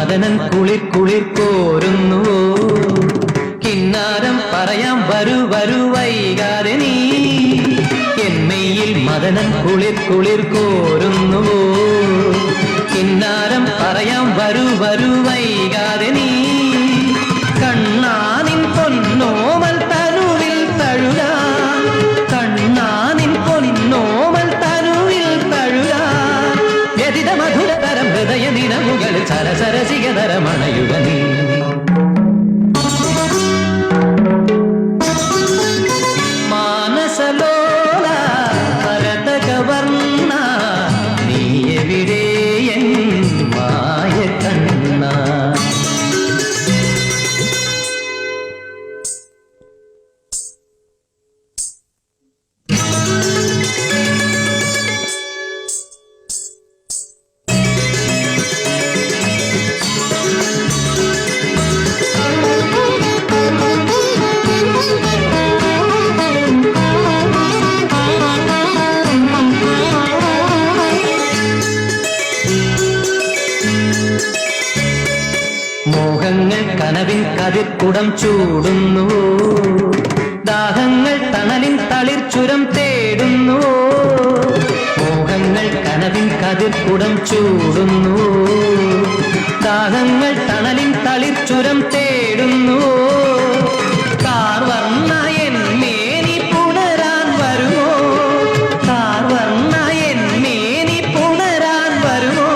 മദനൻ കുളിർ കുളിർ കോരുന്നുവോ കിന്നാരം പറയാം വരൂ വരൂ വൈകാതെ നീ എന്മയിൽ മദനൻ കുളിർ കുളിർ കോരുന്നുവോ കിന്നാരം പറയാം വരൂ വരൂ വൈകാതെ നീ കണ്ണാനിൻ പൊന്നോമൽ തനുവിൽ തഴുകാൻ കണ്ണാനിൻ പൊന്നോമൽ തനുവിൽ തഴുകാൻ വ്യതിത മധുരതരം ഹൃദയ ദിനമുകളിൽ സരസരസികതരമണയുക നീ മാനസലോല ഭരതകവർണ്ണ നീ എവിടെ എൻ മായ കണ്ണ മോഹങ്ങൾ കനവിൻ കതിർക്കുടം ചൂടുന്നു ദാഹങ്ങൾ തണലിൻ തളിർച്ചുരം തേടുന്നു മോഹങ്ങൾ കനവിൻ കതിർക്കുടം ചൂടുന്നു ദാഹങ്ങൾ തണലിൻ തളിർച്ചുരം തേടുന്നു കാർവർണ്ണ എന്മേനി പുണരാൻ വരുമോ കാർവർണ്ണ എന്മേനി പുണരാൻ വരുമോ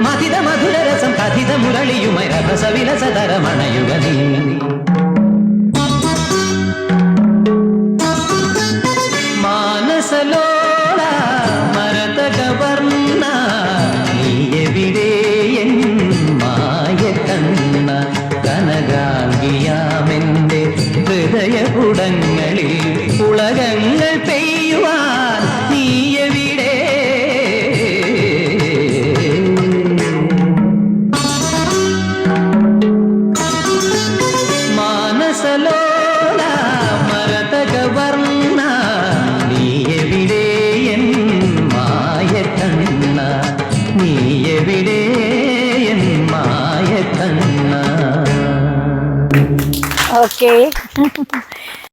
മതിത മധുരരസം കഥിത മുരളിയുമയ രസവിലസതരമണയുക നീ മാനസലോല മരതകവർണ്ണ നീ എവിടെ എൻ മായ കണ്ണ കനകാംഗിയാമെന്റെ ഹൃദയപുടങ്ങളിൽ ഉലകങ്ങൾ പെയ്യുവാൻ നീ എവിടെ മാനസലോല മരതകവർണ്ണ നീ എവിടെ എൻ മായ കണ്ണ നീ എവിടെ എൻ മായ കണ്ണ ഓക്കെ